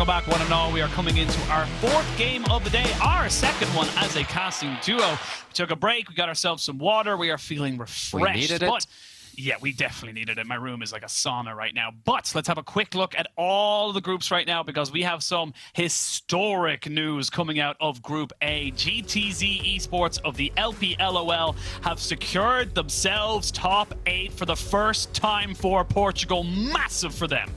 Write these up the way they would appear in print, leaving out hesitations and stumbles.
Welcome back, one and all. We are coming into our fourth game of the day, our second one as a casting duo. We took a break, we got ourselves some water, we are feeling refreshed. We needed it. Yeah, we definitely needed it. My room is like a sauna right now. But let's have a quick look at all the groups right now because we have some historic news coming out of Group A. GTZ Esports of the LPLOL have secured themselves top 8 for the first time for Portugal. Massive for them.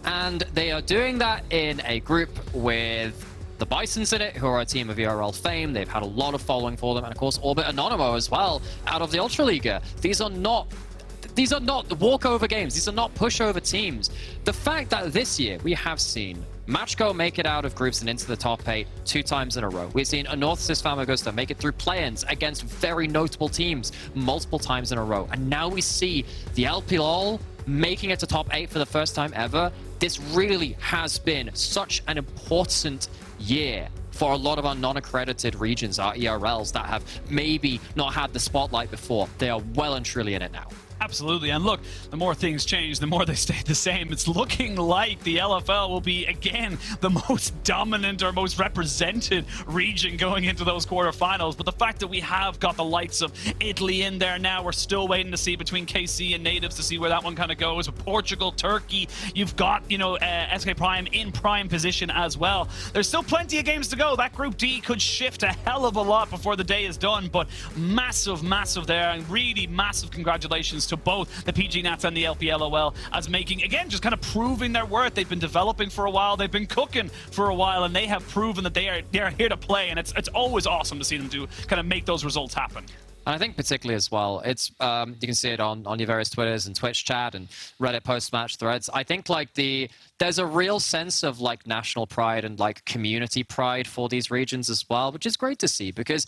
And they are doing that in a group with the Bisons in it, who are a team of ERL fame. They've had a lot of following for them. And of course, Orbit Anonymous as well, out of the Ultraliga. These are not walkover games. These are not pushover teams. The fact that this year we have seen Macko make it out of groups and into the top 8 2 times in a row. We've seen Anorthosis Famagusta make it through play-ins against very notable teams multiple times in a row. And now we see the LPLOL making it to top 8 for the first time ever. This really has been such an important year for a lot of our non-accredited regions, our ERLs that have maybe not had the spotlight before. They are well and truly in it now. Absolutely, and look, the more things change, the more they stay the same. It's looking like the LFL will be, again, the most dominant or most represented region going into those quarterfinals. But the fact that we have got the likes of Italy in there now, we're still waiting to see between KC and Natives to see where that one kind of goes. With Portugal, Turkey, you've got, SK Prime in prime position as well. There's still plenty of games to go. That Group D could shift a hell of a lot before the day is done, but massive, massive there, and really massive congratulations to both the PG Nats and the LPLOL as making, again, just kind of proving their worth. They've been developing for a while, they've been cooking for a while, and they have proven that they are here to play, and it's always awesome to see them do kind of make those results happen. And I think particularly as well, it's you can see it on your various Twitters and Twitch chat and Reddit post-match threads. I think like there's a real sense of like national pride and like community pride for these regions as well, which is great to see because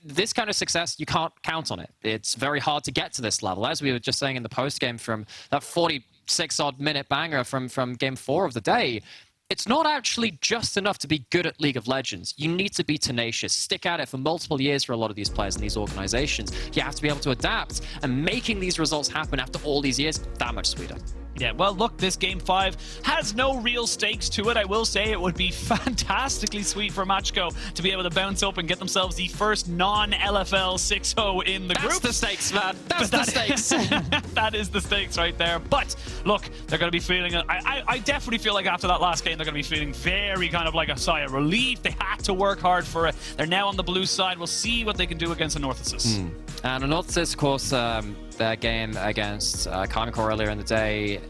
this kind of success, you can't count on it. It's very hard to get to this level, as we were just saying in the post game from that 46-odd minute banger from game 4 of the day. It's not actually just enough to be good at League of Legends. You need to be tenacious, stick at it for multiple years for a lot of these players and these organizations. You have to be able to adapt, and making these results happen after all these years, that much sweeter. Yeah, well, look, this Game 5 has no real stakes to it. I will say it would be fantastically sweet for Macko to be able to bounce up and get themselves the first non-LFL 6-0 in the group. That's the stakes, man. That's the stakes. That is the stakes right there. But, look, they're going to be feeling... I definitely feel like after that last game, they're going to be feeling very kind of like a sigh of relief. They had to work hard for it. They're now on the blue side. We'll see what they can do against Anorthosis. And Anorthosis, of course, their game against Climax earlier in the day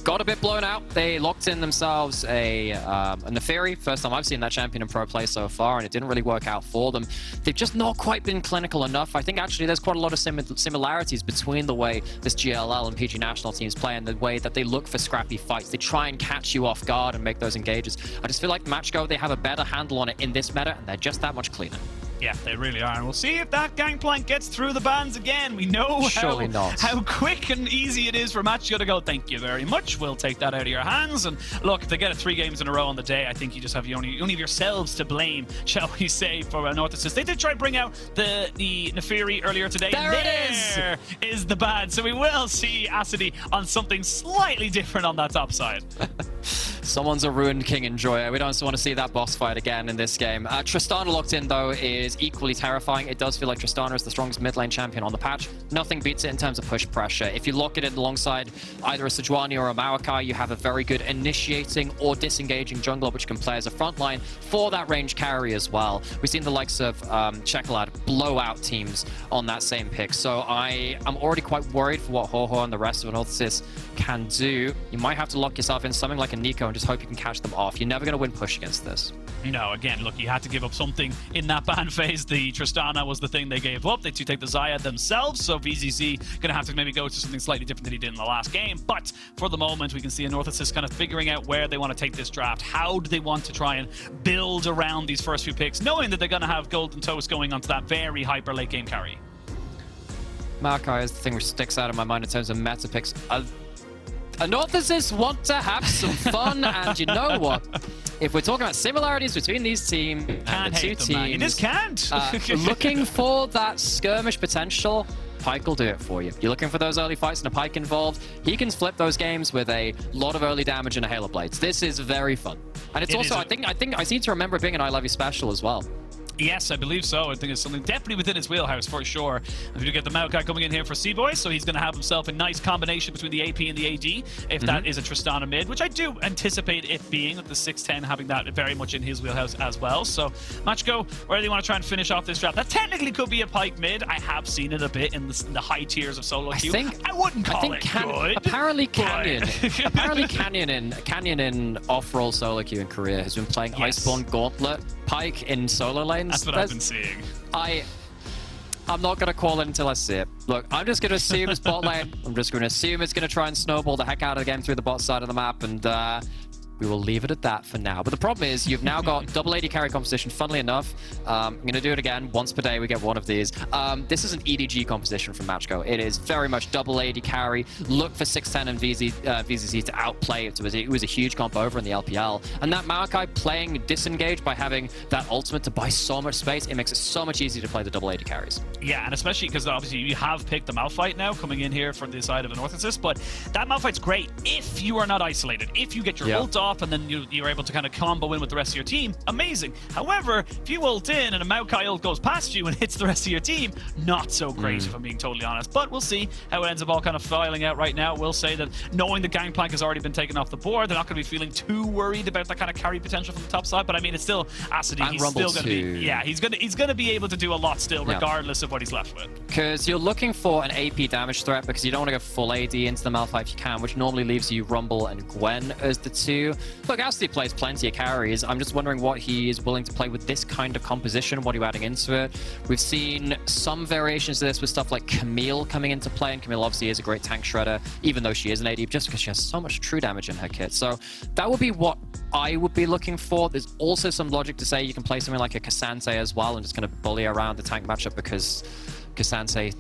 got a bit blown out. They locked in themselves a Neferi. First time I've seen that champion in pro play so far, and it didn't really work out for them. They've just not quite been clinical enough. I think actually there's quite a lot of similarities between the way this GLL and PG national teams play and the way that they look for scrappy fights. They try and catch you off guard and make those engages. I just feel like Macko, they have a better handle on it in this meta, and they're just that much cleaner. Yeah, they really are. And we'll see if that gangplank gets through the bans again. We know how quick and easy it is for Macko to go, thank you very much. We'll take that out of your hands. And look, if they get it 3 games in a row on the day, I think you just have only of yourselves to blame, shall we say, for Anorthosis. They did try to bring out the Neferi earlier today. There is the ban. So we will see Acidy on something slightly different on that top side. Someone's a ruined king in Joya. We don't want to see that boss fight again in this game. Tristana locked in, though, is equally terrifying. It does feel like Tristana is the strongest mid lane champion on the patch. Nothing beats it in terms of push pressure. If you lock it in alongside either a Sejuani or a Maokai, you have a very good initiating or disengaging jungler, which can play as a frontline for that range carry as well. We've seen the likes of Chekalad blow out teams on that same pick. So I am already quite worried for what Ho-Ho and the rest of Anorthosis can do. You might have to lock yourself in something like a Nico and just hope you can catch them off. You're never going to win push against this. No, again, look, you had to give up something in that ban phase. The Tristana was the thing they gave up. They take the Xayah themselves, so VZZ going to have to maybe go to something slightly different than he did in the last game. But for the moment, we can see Anorthosis kind of figuring out where they want to take this draft. How do they want to try and build around these first few picks, knowing that they're going to have Golden Toast going onto that very hyper late game carry? Maokai is the thing which sticks out in my mind in terms of meta picks. Anorthosis want to have some fun, and you know what? If we're talking about similarities between these teams and the two teams, you just can't. Looking for that skirmish potential, Pyke will do it for you. You're looking for those early fights and a Pyke involved. He can flip those games with a lot of early damage and a Halo Blades. This is very fun, and it's also I think I seem to remember it being an I Love You special as well. Yes, I believe so. I think it's something definitely within his wheelhouse for sure. If you get the Macko coming in here for C-Boy, so he's going to have himself a nice combination between the AP and the AD, if that is a Tristana mid, which I do anticipate it being, with the 6'10 having that very much in his wheelhouse as well. So, Macko, where do you want to try and finish off this draft? That technically could be a Pyke mid. I have seen it a bit in the high tiers of solo queue. I wouldn't call it good. Apparently Canyon in off-roll solo queue in Korea has been playing Iceborne Gauntlet Pyke in solo lanes. That's what I've been seeing. I'm not going to call it until I see it. Look, I'm just going to assume it's bot lane. I'm just going to assume it's going to try and snowball the heck out of the game through the bot side of the map, and we will leave it at that for now. But the problem is you've now got double AD carry composition, funnily enough. I'm going to do it again. Once per day we get one of these. This is an EDG composition from Macko. It is very much double AD carry. Look for 6'10 and VZZ to outplay it. It was a huge comp over in the LPL. And that Maokai playing disengaged by having that ultimate to buy so much space, it makes it so much easier to play the double AD carries. Yeah, and especially because obviously you have picked the Malphite now coming in here from the side of Anorthosis, but that Malphite's great if you are not isolated. If you get your ult off and then you're able to kind of combo in with the rest of your team, amazing. However, if you ult in and a Maokai ult goes past you and hits the rest of your team, not so great if I'm being totally honest. But we'll see how it ends up all kind of filing out right now. We'll say that knowing the gangplank has already been taken off the board, they're not going to be feeling too worried about that kind of carry potential from the top side. But I mean, it's still Acidy. He's still going to be, he's going to be able to do a lot still, regardless of what he's left with. Because you're looking for an AP damage threat, because you don't want to go full AD into the Malphite if you can, which normally leaves you Rumble and Gwen as the two. Look, Acidy plays plenty of carries. I'm just wondering what he is willing to play with this kind of composition. What are you adding into it? We've seen some variations of this with stuff like Camille coming into play, and Camille obviously is a great tank shredder, even though she is an AD, just because she has so much true damage in her kit. So that would be what I would be looking for. There's also some logic to say you can play something like a Cassante as well and just kind of bully around the tank matchup, because Cassante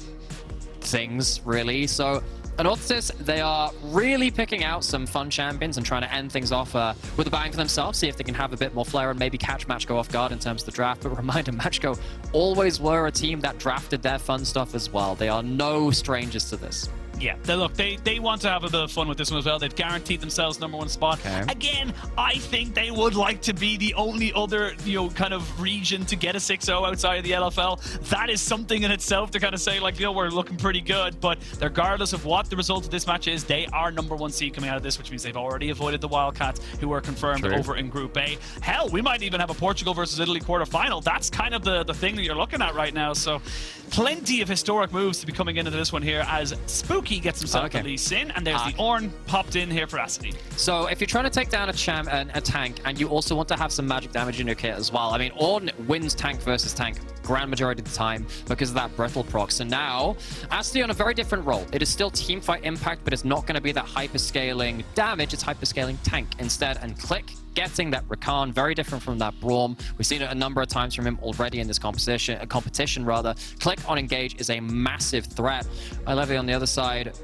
things, really. So Anorthosis, they are really picking out some fun champions and trying to end things off with a bang for themselves, see if they can have a bit more flair and maybe catch Macko off guard in terms of the draft. But reminder, Macko always were a team that drafted their fun stuff as well. They are no strangers to this. Yeah, they want to have a bit of fun with this one as well. They've guaranteed themselves #1 spot. Okay. Again, I think they would like to be the only other, kind of region to get a 6-0 outside of the LFL. That is something in itself to kind of say, like, we're looking pretty good. But regardless of what the result of this match is, they are #1 seed coming out of this, which means they've already avoided the Wildcats, who are confirmed over in Group A. Hell, we might even have a Portugal versus Italy quarterfinal. That's kind of the thing that you're looking at right now. So plenty of historic moves to be coming into this one here, as Spooky gets himself the lease in, and there's the Ornn popped in here for Acidy. So if you're trying to take down a tank, and you also want to have some magic damage in your kit as well, I mean, Ornn wins tank versus tank grand majority of the time because of that brittle proc. So now, Acidy on a very different role. It is still teamfight impact, but it's not going to be that hyperscaling damage, it's hyperscaling tank instead. And Click getting that Rakan, very different from that Braum. We've seen it a number of times from him already in this competition. Click on engage is a massive threat. Levy on the other side,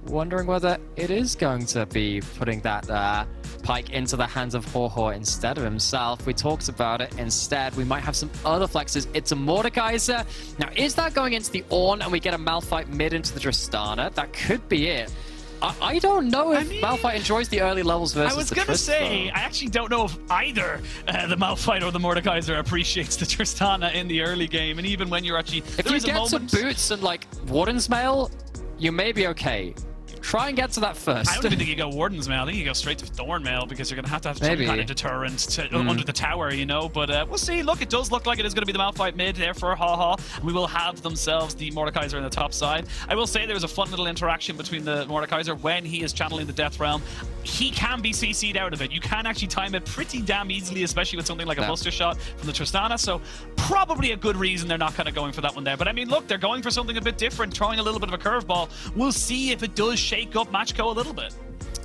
wondering whether it is going to be putting that Pyke into the hands of Ho instead of himself. We talked about it. Instead, we might have some other flexes. It's a Mordekaiser. Now, is that going into the Ornn and we get a Malphite mid into the Tristana? That could be it. I don't know if Malphite enjoys the early levels versus the I was going to say, I actually don't know if either the Malphite or the Mordekaiser appreciates the Tristana in the early game. And even when you're actually... If you get some boots and, like, Warden's Mail, you may be okay. Try and get to that first. I don't even think you go Warden's Mail. I think you go straight to Thorn Mail, because you're going to have some kind of deterrent under the tower, But we'll see. Look, it does look like it is going to be the Malphite mid there for Haha. We will have themselves the Mordekaiser on the top side. I will say there's a fun little interaction between the Mordekaiser when he is channeling the Death Realm. He can be CC'd out of it. You can actually time it pretty damn easily, especially with something like a Buster Shot from the Tristana. So probably a good reason they're not kind of going for that one there. But I mean, look, they're going for something a bit different, throwing a little bit of a curveball. We'll see if it does shake up Macko a little bit.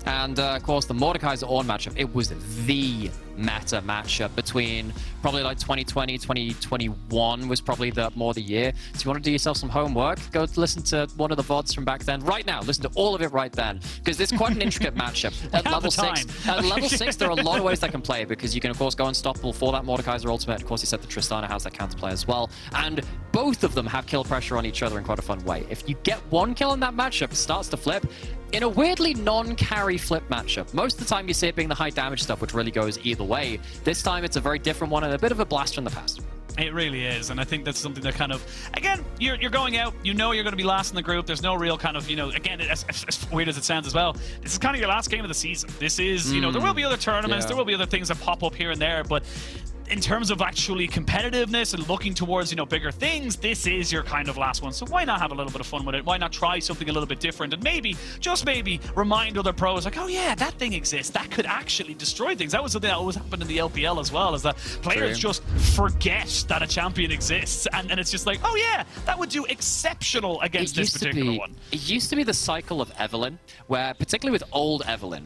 And of course, the Mordekaiser Ornn matchup, it was the meta matchup between probably like 2020, 2021 was probably more the year. So you want to do yourself some homework, go listen to one of the VODs from back then. Right now, listen to all of it right then, because it's quite an intricate matchup. At level 6, there are a lot of ways that can play, because you can of course go unstoppable for that Mordekaiser ultimate. Of course, you said the Tristana has that counterplay as well. And both of them have kill pressure on each other in quite a fun way. If you get one kill in that matchup, it starts to flip. In a weirdly non-carry flip matchup. Most of the time you see it being the high damage stuff, which really goes either way. This time it's a very different one and a bit of a blast from the past. It really is, and I think that's something that kind of, again, you're going out, you know you're going to be last in the group, there's no real kind of, you know, again, as weird as it sounds as well, this is kind of your last game of the season. This is, you know, there will be other tournaments, there will be other things that pop up here and there, but in terms of actually competitiveness and looking towards, you know, bigger things, this is your kind of last one. So why not have a little bit of fun with it? Why not try something a little bit different and maybe, just maybe, remind other pros like, oh yeah, that thing exists. That could actually destroy things. That was something that always happened in the LPL as well, is that players just forget that a champion exists, and it's just like, oh yeah, that would do exceptional against this particular one. It used to be the cycle of Evelynn, where particularly with old Evelynn,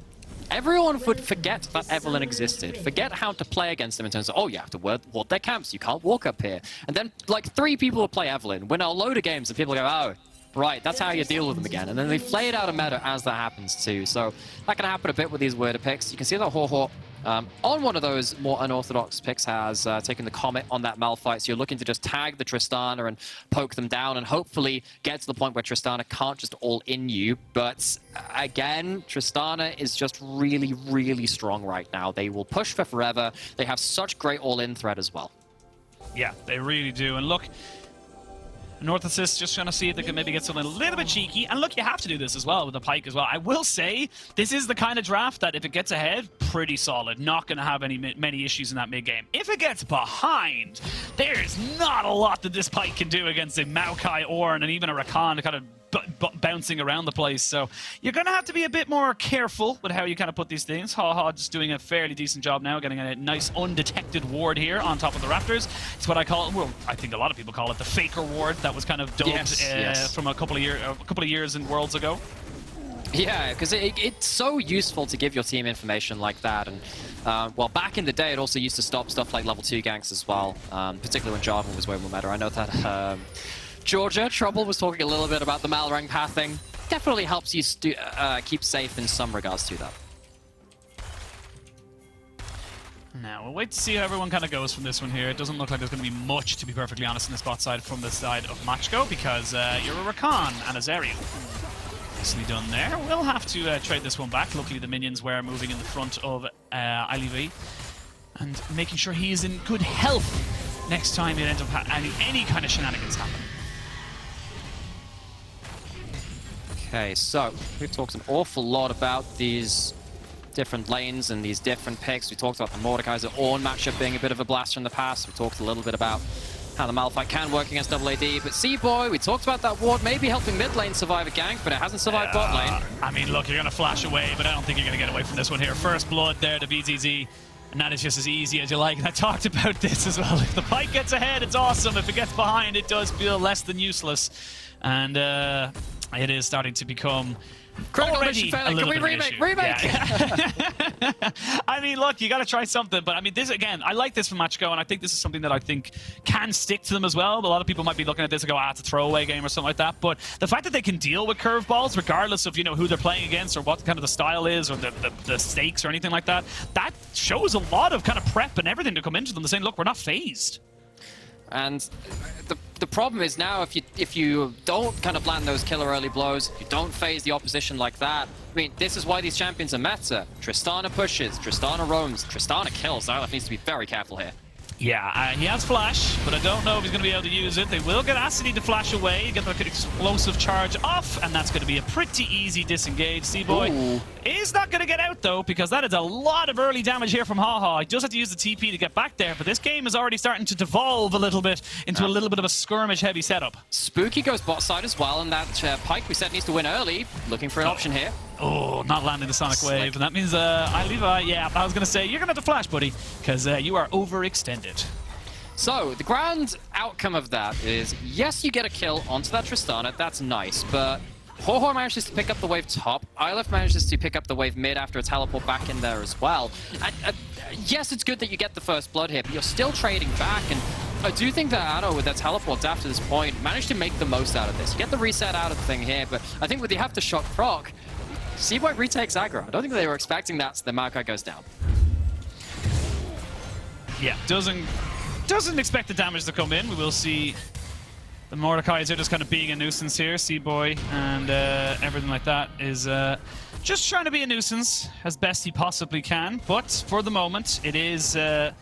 everyone would forget that Evelynn existed, forget how to play against them in terms of, oh, you have to ward their camps, you can't walk up here. And then, like, 3 people will play Evelynn, win a load of games, and people go, oh, right, that's how you deal with them again. And then they play it out of meta as that happens too. So that can happen a bit with these weirder picks. You can see that Ho-Ho on one of those more unorthodox picks has taken the Comet on that Malphite. So you're looking to just tag the Tristana and poke them down and hopefully get to the point where Tristana can't just all-in you. But again, Tristana is just really, really strong right now. They will push for forever. They have such great all-in threat as well. Yeah, they really do. And look, Anorthosis just trying to see if they can maybe get something a little bit cheeky. And look, you have to do this as well with the Pyke as well. I will say, this is the kind of draft that if it gets ahead, pretty solid. Not going to have many issues in that mid-game. If it gets behind, there's not a lot that this Pyke can do against a Maokai Ornn and even a Rakan to kind of bouncing around the place. So you're going to have to be a bit more careful with how you kind of put these things. Ha just doing a fairly decent job now, getting a nice undetected ward here on top of the Raptors. It's what I call it, well, I think a lot of people call it the FLICKR ward that was kind of dubbed from a couple of years in Worlds ago. Yeah, because it's so useful to give your team information like that. And well, back in the day, it also used to stop stuff like level 2 ganks as well, particularly when Jarvan was way more meta. I know that Georgia Trouble was talking a little bit about the Malrang pathing. Definitely helps you keep safe in some regards to that. Now, we'll wait to see how everyone kind of goes from this one here. It doesn't look like there's going to be much, to be perfectly honest, in the spot side from the side of Macko, because you're a Rakan and a Zerial. Nicely done there. We'll have to trade this one back. Luckily, the minions were moving in the front of Ivy and making sure he is in good health next time it ends up any kind of shenanigans happen. Okay, so we've talked an awful lot about these different lanes and these different picks. We talked about the Mordekaiser Ornn matchup being a bit of a blast from the past. We talked a little bit about how the Malphite can work against AAD, but C-Boy, we talked about that ward maybe helping mid lane survive a gank, but it hasn't survived bot lane. I mean, look, you're going to flash away, but I don't think you're going to get away from this one here. First blood there to BZZ, and that is just as easy as you like. And I talked about this as well. If the Pyke gets ahead, it's awesome. If it gets behind, it does feel less than useless. And it is starting to become already a little bit of an issue. Remake! Yeah. I mean, look, you got to try something. But I mean, this again, I like this from Macko, and I think this is something that I think can stick to them as well. A lot of people might be looking at this and go, it's a throwaway game or something like that. But the fact that they can deal with curveballs, regardless of, you know, who they're playing against or what kind of the style is or the stakes or anything like that, that shows a lot of kind of prep and everything to come into them. They're saying, look, we're not phased. And the problem is now if you don't kind of land those killer early blows, you don't phase the opposition like that. I mean, this is why these champions are meta. Tristana pushes, Tristana roams, Tristana kills. Xyloth needs to be very careful here. Yeah, he has flash, but I don't know if he's going to be able to use it. They will get Acid to flash away, get the explosive charge off, and that's going to be a pretty easy disengage. C-Boy is not going to get out, though, because that is a lot of early damage here from Ha. He does have to use the TP to get back there, but this game is already starting to devolve a little bit into a little bit of a skirmish-heavy setup. Spooky goes bot side as well, and that Pyke we said needs to win early. Looking for an option here. Oh, not landing the Sonic Wave, and that means yeah, I was going to say, you're going to have to flash, buddy, because you are overextended. So, the grand outcome of that is, yes, you get a kill onto that Tristana, that's nice, but Ho-Ho manages to pick up the wave top. ILF manages to pick up the wave mid after a teleport back in there as well. And, yes, it's good that you get the first blood here, but you're still trading back. And I do think that Anno, with their teleports after this point, managed to make the most out of this. You get the reset out of the thing here, but I think with the Aftershock proc, C-Boy retakes aggro. I don't think they were expecting that, so the Macko goes down. Yeah, doesn't expect the damage to come in. We will see the Mordekaiser just kind of being a nuisance here. C-Boy and everything like that is just trying to be a nuisance as best he possibly can. But for the moment, it is a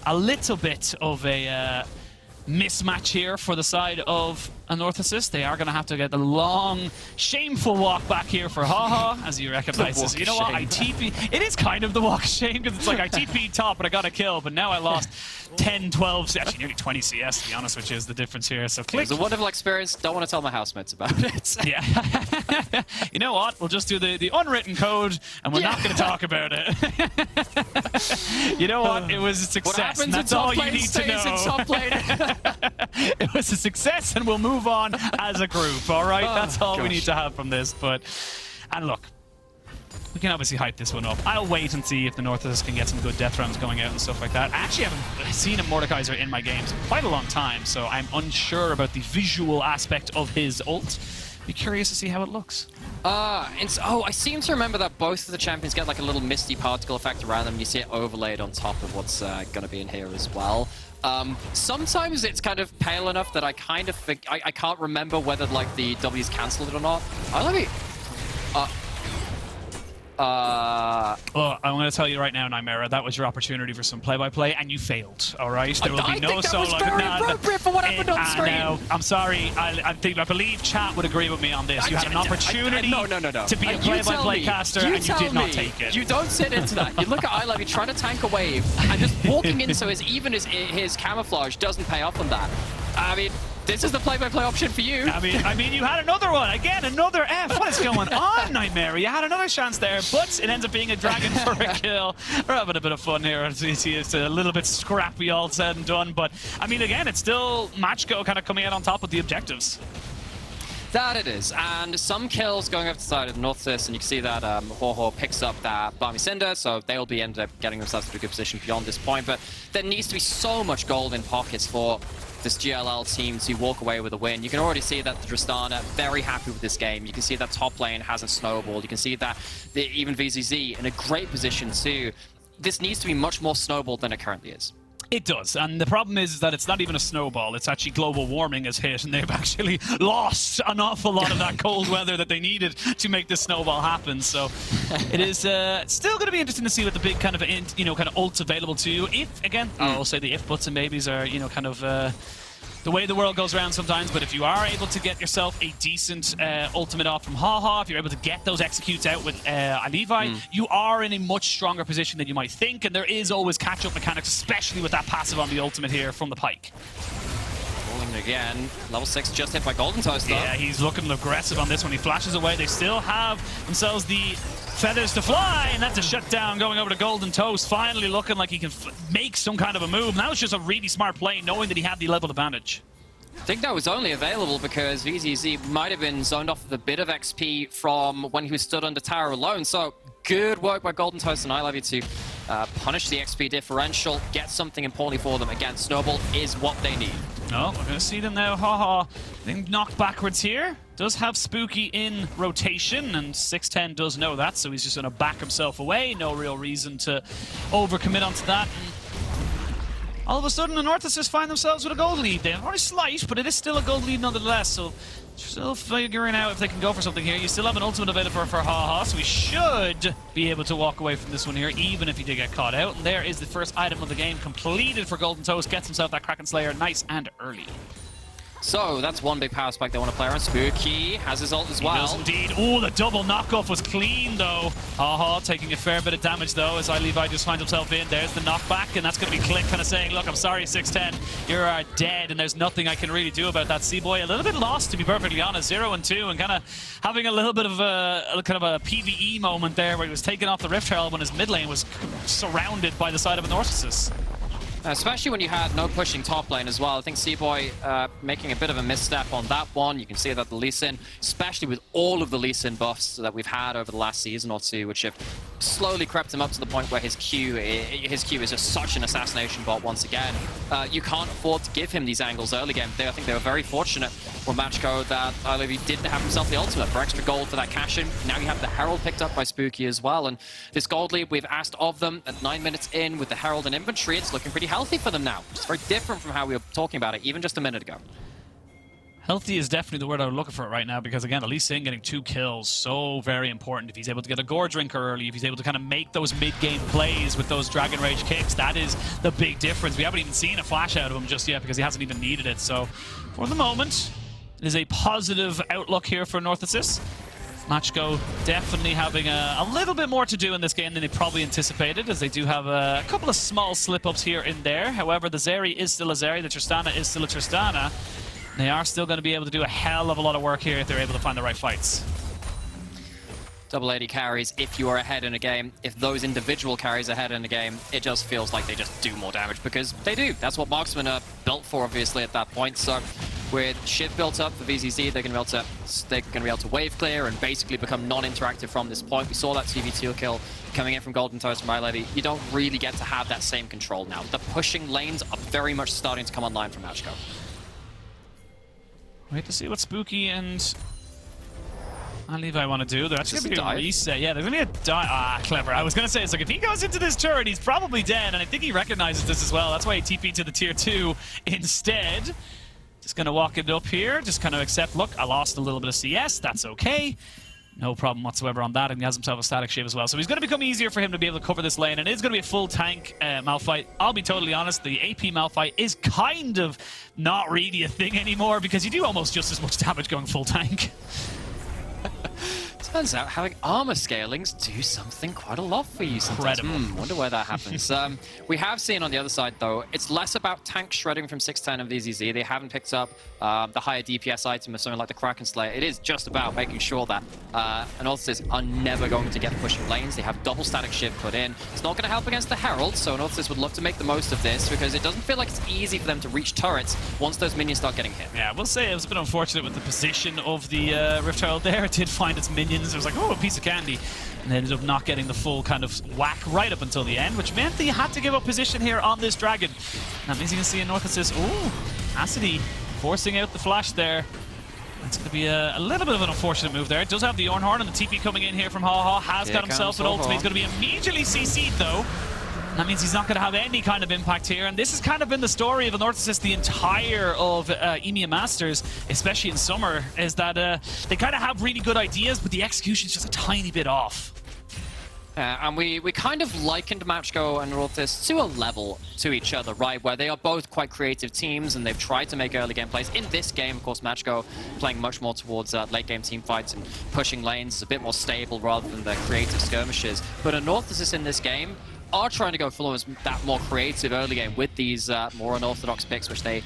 little bit of a mismatch here for the side of Anorthosis. They are going to have to get the long, shameful walk back here for Haha, as he recognizes. You know what? I TP. It is kind of the walk of shame, because it's like I TP top, but I got a kill, but now I lost 10, 12, actually nearly 20 CS, to be honest, which is the difference here. So click. It was a wonderful experience. Don't want to tell my housemates about it. Yeah. You know what? We'll just do the unwritten code, and we're not going to talk about it. You know what? It was a success, and that's all you need to know. It was a success, and we'll move on as a group, all right? That's all we need to have from this. And look, we can obviously hype this one up. I'll wait and see if the Northers can get some good death rounds going out and stuff like that. I actually haven't seen a Mordekaiser in my games in quite a long time, so I'm unsure about the visual aspect of his ult. Be curious to see how it looks. I seem to remember that both of the champions get like a little misty particle effect around them. You see it overlaid on top of what's going to be in here as well. Sometimes it's kind of pale enough that I kind of think I can't remember whether like the W's cancelled it or not. Let me. Well, I'm going to tell you right now, Nightmare, that was your opportunity for some play-by-play, and you failed. All right, there will be no solo. I think that was very appropriate for what happened on screen. Now, I'm sorry. I believe chat would agree with me on this. You had an opportunity to be a play-by-play caster, and you did not take it. You don't sit into that. You look at iLove, you're trying to tank a wave, and just walking into his camouflage doesn't pay off on that. I mean, this is the play-by-play option for you. I mean, you had another one. Again, another F. What is going on, Nightmare? You had another chance there, but it ends up being a dragon for a kill. We're having a bit of fun here. As you see, it's a little bit scrappy, all said and done. But, I mean, again, it's still Matchgo kind of coming out on top with the objectives. That it is, and some kills going over the side of Northsis, and you can see that Ho-Ho picks up that Barmy Cinder, so they'll be ended up getting themselves to a good position beyond this point. But there needs to be so much gold in pockets for this GLL team to walk away with a win. You can already see that the Tristana very happy with this game. You can see that top lane hasn't snowballed. You can see that even VZZ in a great position too. This needs to be much more snowballed than it currently is. It does, and the problem is that it's not even a snowball. It's actually global warming has hit, and they've actually lost an awful lot of that cold weather that they needed to make this snowball happen. So it is still going to be interesting to see what the big kind of ults available to you. If again, I'll say the if buts and maybes are kind of the way the world goes around sometimes, but if you are able to get yourself a decent ultimate off from Haha, if you're able to get those executes out with Levi, you are in a much stronger position than you might think, and there is always catch-up mechanics, especially with that passive on the ultimate here from the Pyke. Rolling again. Level 6 just hit by Golden Toast, though. Yeah, he's looking aggressive on this one. He flashes away. They still have themselves the feathers to fly, and that's a shutdown going over to Golden Toast, finally looking like he can make some kind of a move. And that was just a really smart play, knowing that he had the level advantage. I think that was only available because VZZ might have been zoned off with a bit of XP from when he was stood under tower alone. So good work by Golden Toast and I love you to punish the XP differential, get something importantly for them. Again, Snowball is what they need. Oh, we're going to see them now. Haha, being knocked backwards here. Does have Spooky in rotation, and 610 does know that, so he's just going to back himself away. No real reason to overcommit onto that. And all of a sudden, the Anorthosis find themselves with a gold lead. They're very slight, but it is still a gold lead nonetheless, so still figuring out if they can go for something here. You still have an ultimate available for Haha, so we should be able to walk away from this one here, even if he did get caught out. And there is the first item of the game completed for Golden Toast. Gets himself that Kraken Slayer nice and early. So that's one big power spike they want to play around. Spooky has his ult as well. He does indeed. Oh, the double knockoff was clean though. Haha taking a fair bit of damage though as Levi just finds himself in. There's the knockback, and that's going to be Click kind of saying, look, I'm sorry 610, you're dead, and there's nothing I can really do about that. C-Boy a little bit lost, to be perfectly honest, 0-2, and kind of having a little bit of a PvE moment there where he was taking off the Rift Herald when his mid lane was surrounded by the side of Anorthosis. Especially when you had no pushing top lane as well. I think C-Boy making a bit of a misstep on that one. You can see that the Lee Sin, especially with all of the Lee Sin buffs that we've had over the last season or two, which have slowly crept him up to the point where his Q is just such an assassination bot once again. You can't afford to give him these angles early game. I think they were very fortunate for Macko that he didn't have himself the ultimate for extra gold for that cash-in. Now you have the Herald picked up by Spooky as well, and this gold lead we've asked of them at 9 minutes in with the Herald and inventory, it's looking pretty healthy for them now. It's very different from how we were talking about it even just a minute ago. Healthy is definitely the word I'm looking for right now, because again, Lee Sin getting 2 kills, so very important. If he's able to get a gore drinker early, if he's able to kind of make those mid-game plays with those Dragon Rage kicks, that is the big difference. We haven't even seen a flash out of him just yet because he hasn't even needed it. So for the moment, it is a positive outlook here for Anorthosis. Macko definitely having a little bit more to do in this game than they probably anticipated, as they do have a couple of small slip-ups here and there. However, the Zeri is still a Zeri, the Tristana is still a Tristana. They are still going to be able to do a hell of a lot of work here if they're able to find the right fights. Double AD carries, if you are ahead in a game, if those individual carries are ahead in a game, it just feels like they just do more damage, because they do. That's what marksmen are built for, obviously, at that point. So with shit built up for VZZ, they're going to be able to wave clear and basically become non-interactive from this point. We saw that TV2 kill coming in from Golden Toast and MyLady. You don't really get to have that same control now. The pushing lanes are very much starting to come online from Macko. Wait to see what Spooky and Levi want to do. They're actually going to be a reset. Yeah, there's going to be a dive. Ah, clever. I was going to say, it's like, if he goes into this turret, he's probably dead, and I think he recognizes this as well. That's why he TP'd to the tier 2 instead. Just going to walk it up here, just kind of accept, look, I lost a little bit of CS, that's okay. No problem whatsoever on that, and he has himself a static shave as well. So he's going to become easier for him to be able to cover this lane, and it is going to be a full tank Malphite. I'll be totally honest, the AP Malphite is kind of not really a thing anymore, because you do almost just as much damage going full tank. Turns out having armor scalings do something quite a lot for you sometimes. Incredible. Wonder where that happens. We have seen on the other side, though, it's less about tank shredding from 610 and VZZ. They haven't picked up the higher DPS item of something like the Kraken Slayer. It is just about making sure that Anorthosis are never going to get pushing lanes. They have double static shift put in. It's not going to help against the Herald, so Anorthosis would love to make the most of this, because it doesn't feel like it's easy for them to reach turrets once those minions start getting hit. Yeah, we'll say it was a bit unfortunate with the position of the Rift Herald there. It did find its minions. It was like, oh, a piece of candy. And they ended up not getting the full kind of whack right up until the end, which meant they had to give up position here on this dragon. That means you can see Anorthosis, oh, Acidi forcing out the flash there. That's going to be a little bit of an unfortunate move there. It does have the Ornhorn and the TP coming in here from HaHa. Has got himself an ultimate. He's going to be immediately CC'd though. That means he's not going to have any kind of impact here, and this has kind of been the story of Anorthosis the entire of EMEA Masters, especially in summer, is that they kind of have really good ideas, but the execution's just a tiny bit off. And we kind of likened Macko and Anorthosis to a level to each other, right? Where they are both quite creative teams, and they've tried to make early game plays. In this game, of course, Macko playing much more towards late game team fights and pushing lanes is a bit more stable rather than the creative skirmishes. But Anorthosis in this game are trying to go full as that more creative early game with these more unorthodox picks, which they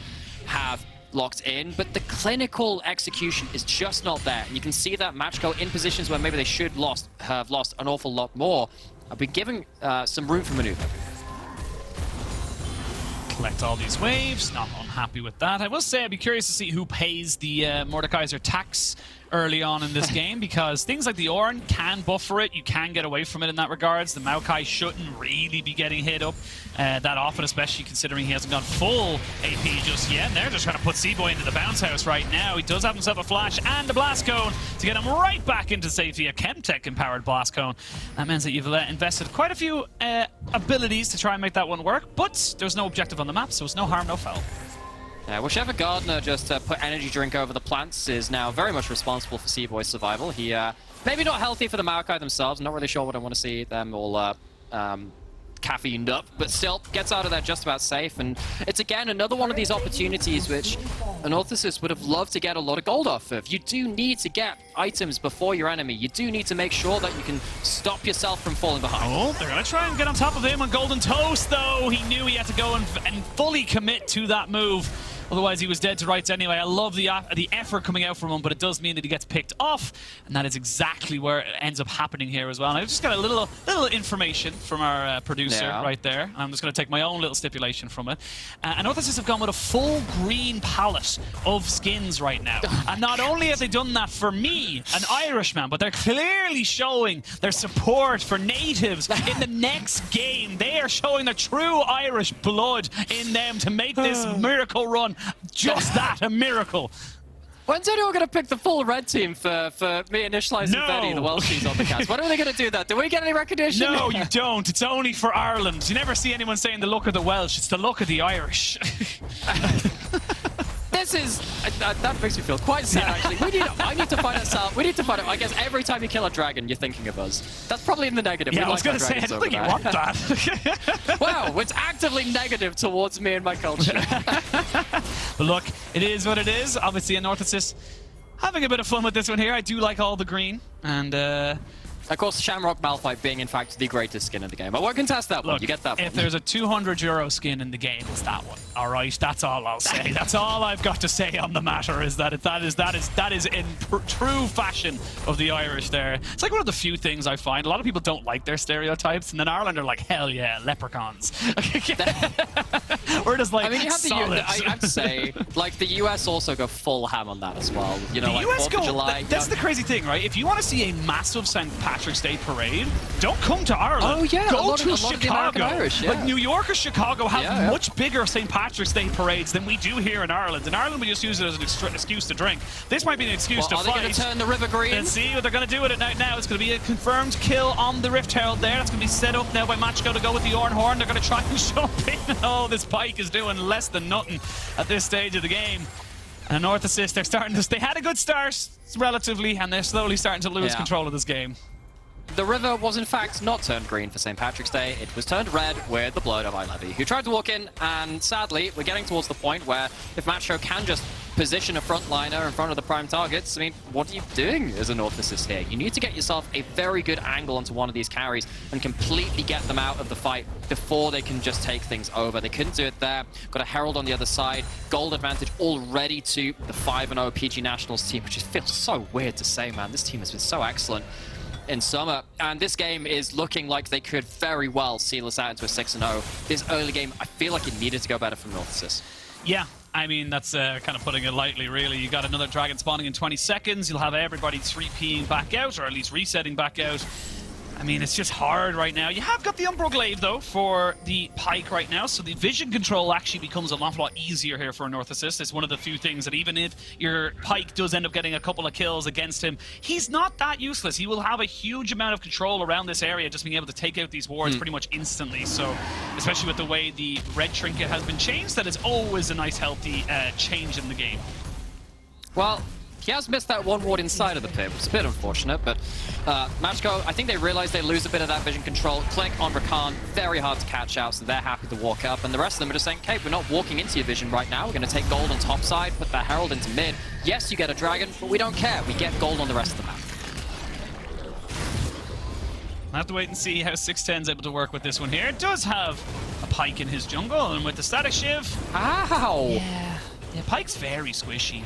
have locked in, but the clinical execution is just not there. And you can see that Macko in positions where maybe they should have lost an awful lot more, have been given some room for maneuver. Collect all these waves, not unhappy with that. I will say I'd be curious to see who pays the Mordekaiser tax early on in this game, because things like the Ornn can buffer it. You can get away from it in that regards. The Maokai shouldn't really be getting hit up that often, especially considering he hasn't gone full AP just yet. And they're just trying to put C-Boy into the bounce house right now. He does have himself a flash and a blast cone to get him right back into safety. A Chemtech empowered blast cone. That means that you've invested quite a few abilities to try and make that one work, but there's no objective on the map, so it's no harm, no foul. Whichever Gardener just put energy drink over the plants is now very much responsible for C-Boy's survival. He maybe not healthy for the Maokai themselves. I'm not really sure what I want to see them all caffeined up, but still gets out of there just about safe. And it's again another one of these opportunities which Anorthosis would have loved to get a lot of gold off of. You do need to get items before your enemy. You do need to make sure that you can stop yourself from falling behind. Oh, they're going to try and get on top of him on Golden Toast, though. He knew he had to go and fully commit to that move. Otherwise, he was dead to rights anyway. I love the effort coming out from him, but it does mean that he gets picked off, and that is exactly where it ends up happening here as well. And I've just got a little information from our producer right there. I'm just going to take my own little stipulation from it. Anorthosis have gone with a full green palette of skins right now. And not only have they done that for me, an Irishman, but they're clearly showing their support for natives in the next game. They are showing the true Irish blood in them to make this miracle run just that, a miracle. When's anyone going to pick the full red team for me initializing Benny, the Welsh teams on the cast? When are they going to do that? Do we get any recognition? No, you don't. It's only for Ireland. You never see anyone saying the look of the Welsh. It's the look of the Irish. This is that makes me feel quite sad. Actually, I need to find out. We need to find out. I guess every time you kill a dragon, you're thinking of us. That's probably in the negative. Yeah, I was going to say, I don't think you want that. Wow, it's actively negative towards me and my culture. But look, it is what it is. Obviously, Anorthosis having a bit of fun with this one here. I do like all the green, and of course, Shamrock Malphite being, in fact, the greatest skin in the game. I won't contest that one. You get that one. If there's a €200 skin in the game, it's that one. All right, that's all I'll say. That's all I've got to say on the matter. Is that that is in true fashion of the Irish. There, it's like one of the few things I find. A lot of people don't like their stereotypes, and then Ireland are like, hell yeah, leprechauns. We're just like, I mean, you have solid. I have to say, like the US also go full ham on that as well. You know, the like US 4th of July. That's the crazy thing, right? If you want to see a massive St. Patrick's Day parade, don't come to Ireland. Oh yeah, go to Chicago. Irish, Like New York or Chicago have much bigger St. Patrick's Day parades than we do here in Ireland. In Ireland, we just use it as an excuse to drink. This might be an excuse to fight. Are they going to turn the river green? Let's see what they're going to do with it now. It's going to be a confirmed kill on the Rift Herald there. That's going to be set up now by Macko to go with the Orn Horn. They're going to try and jump in. Oh, this Pike is doing less than nothing at this stage of the game. And Anorthosis, they're starting to... They had a good start, relatively, and they're slowly starting to lose control of this game. The river was in fact not turned green for St. Patrick's Day. It was turned red with the blood of Levy, who tried to walk in, and sadly, we're getting towards the point where if Macko can just position a frontliner in front of the prime targets, I mean, what are you doing as an Anorthosis here? You need to get yourself a very good angle onto one of these carries and completely get them out of the fight before they can just take things over. They couldn't do it there. Got a Herald on the other side. Gold advantage already to the 5-0 PG Nationals team, which just feels so weird to say, man. This team has been so excellent in summer, and this game is looking like they could very well seal us out into a 6-0. This early game, I feel like it needed to go better from Anorthosis. Yeah, I mean, that's kind of putting it lightly, really. You got another dragon spawning in 20 seconds. You'll have everybody 3P'ing back out, or at least resetting back out. I mean, it's just hard right now. You have got the Umbro Glaive, though, for the Pike right now, so the vision control actually becomes an awful lot easier here for Anorthosis. It's one of the few things that even if your Pike does end up getting a couple of kills against him, he's not that useless. He will have a huge amount of control around this area, just being able to take out these wards pretty much instantly. So, especially with the way the red trinket has been changed, that is always a nice, healthy change in the game. Well, he has missed that one ward inside of the pit, which is a bit unfortunate, but Macko, I think they realize they lose a bit of that vision control. Click on Rakan, very hard to catch out, so they're happy to walk up, and the rest of them are just saying, okay, we're not walking into your vision right now, we're going to take gold on top side, put that Herald into mid. Yes, you get a dragon, but we don't care, we get gold on the rest of the map. I'll have to wait and see how 610's able to work with this one here. It does have a Pike in his jungle, and with the static shiv... Ow! Yeah, Pike's very squishy.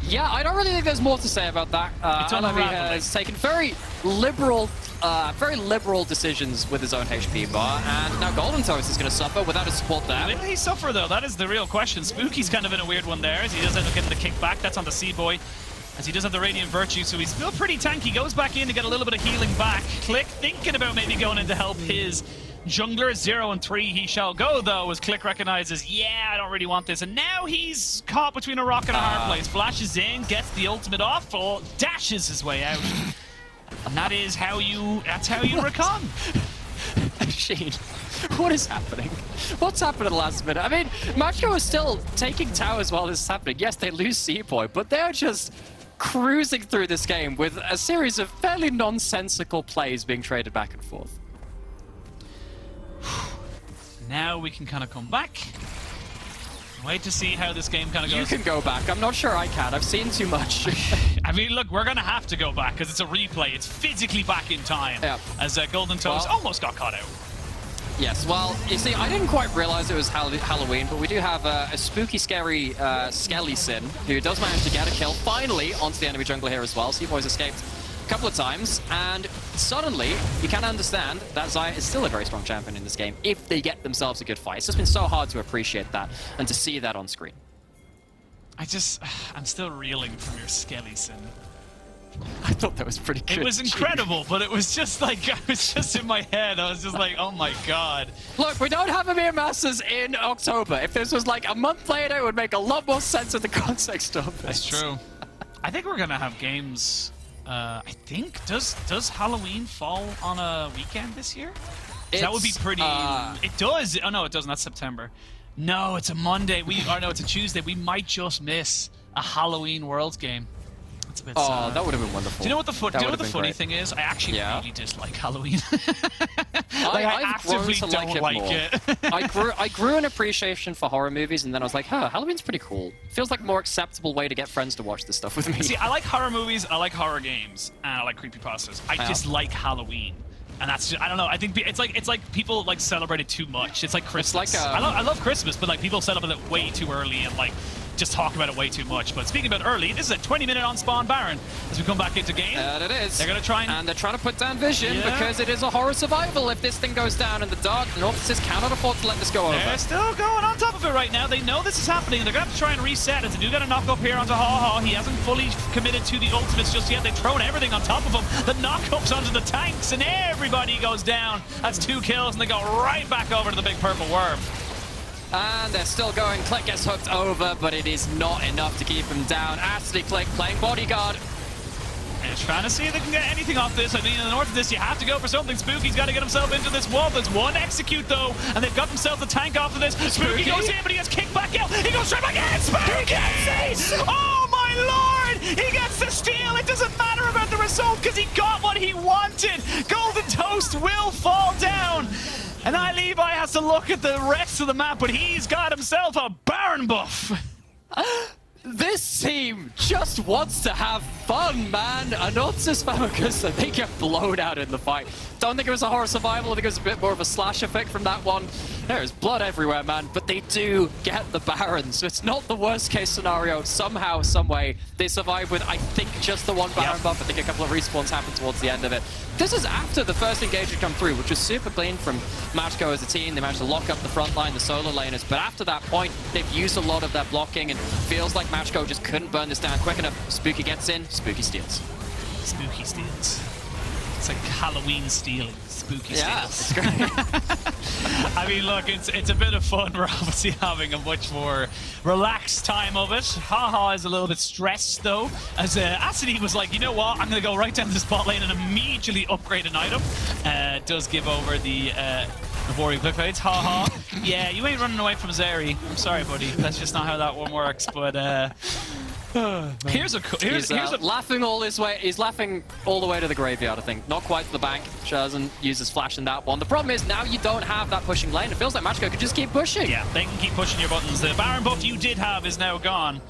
Yeah, I don't really think there's more to say about that. Levy has taken very liberal decisions with his own HP bar, and now Golden Toast is going to suffer without his support there. Will he suffer, though? That is the real question. Spooky's kind of in a weird one there, as he does end up getting the kickback. That's on the C-Boy, as he does have the Radiant Virtue, so he's still pretty tanky. Goes back in to get a little bit of healing back. Click thinking about maybe going in to help his jungler. 0 and 3 he shall go, though, as Click recognizes, yeah, I don't really want this. And now he's caught between a rock and a hard place. Flashes in, gets the ultimate off, or dashes his way out. And that's how you recon. Sheen, what is happening? What's happened at the last minute? I mean, Macko is still taking towers while this is happening. Yes, they lose C-Boy, but they're just cruising through this game with a series of fairly nonsensical plays being traded back and forth. Now we can kind of come back. Wait to see how this game kind of goes. You can go back. I'm not sure I can. I've seen too much. I mean, look, we're going to have to go back because it's a replay. It's physically back in time. Yeah. As Golden Toes almost got caught out. Yes, well, you see, I didn't quite realize it was Halloween, but we do have a spooky, scary Skelly Sin, who does manage to get a kill, finally, onto the enemy jungler here as well. C-Boy's escaped a couple of times, and suddenly, you can understand that Xayah is still a very strong champion in this game, if they get themselves a good fight. It's just been so hard to appreciate that, and to see that on screen. I'm still reeling from your Skelly Sin. I thought that was pretty good. It was incredible, but it was just like, I was just in my head. I was just like, oh my god. Look, we don't have EMEA Masters in October. If this was like a month later, it would make a lot more sense in the context of it. That's true. I think we're gonna have games. I think does Halloween fall on a weekend this year? That would be pretty. It does. Oh no, it doesn't. That's September. No, it's a Monday. No, it's a Tuesday. We might just miss a Halloween Worlds game. That's a bit sad. That would have been wonderful. Do you know what the funny thing is? I actually really dislike Halloween. I actively don't like it. I grew an appreciation for horror movies, and then I was like, huh, Halloween's pretty cool. Feels like a more acceptable way to get friends to watch this stuff with me. See, I like horror movies, I like horror games, and I like creepypastas. I dislike Halloween. And that's just, I don't know. I think it's like people like celebrate it too much. It's like Christmas. It's like I love Christmas, but like people celebrate it way too early and like just talk about it way too much. But speaking about early, this is a 20-minute on spawn Baron as we come back into game. It is. They're gonna try and they're trying to put down vision because it is a horror survival. If this thing goes down in the dark, Anorthosis cannot afford to let this go over. They're still going on top of it right now. They know this is happening, and they're gonna have to try and reset it. They do get a knock up here onto HaHa. He hasn't fully committed to the ultimates just yet. They've thrown everything on top of him. The knock-ups onto the tanks, and everybody goes down. That's 2 kills, and they go right back over to the big purple worm. And they're still going. Click gets hooked over, but it is not enough to keep him down. Ashley Click playing bodyguard. And trying to see if they can get anything off this. I mean, in the north of this, you have to go for something. Spooky's got to get himself into this wall. There's one execute, though, and they've got themselves a tank off of this. Spooky goes in, but he gets kicked back out. He goes straight back in. Spooky! Oh, my lord! He gets the steal. It doesn't matter about the result because he got what he wanted. Golden Toast will fall down. And Levi has to look at the rest of the map, but he's got himself a Baron buff. This team just wants to have fun, man. Anorthosis Famagusta, they get blown out in the fight. Don't think it was a horror survival. I think it was a bit more of a slash effect from that one. There's blood everywhere, man, but they do get the Baron, so it's not the worst case scenario. Somehow, some way, they survive with, I think, just the one Baron buff. I think a couple of respawns happened towards the end of it. This is after the first engagement come through, which was super clean from Macko as a team. They managed to lock up the front line, the solo laners, but after that point, they've used a lot of their blocking, and feels like Macko just couldn't burn this down quick enough. Spooky gets in, Spooky steals. Spooky steals. It's like Halloween stealing. Spooky steals. It's great. I mean, look, it's a bit of fun. We're obviously having a much more relaxed time of it. HaHa is a little bit stressed, though, as Acidy was like, you know what, I'm going to go right down to the spot lane and immediately upgrade an item. Does give over the Navori quick fades. HaHa. Yeah, you ain't running away from Zeri. I'm sorry, buddy. That's just not how that one works, but... Here's laughing all his way. He's laughing all the way to the graveyard, I think. Not quite to the bank. Doesn't use his flash in that one. The problem is now you don't have that pushing lane. It feels like Macko could just keep pushing. Yeah, they can keep pushing your buttons. The Baron buff you did have is now gone,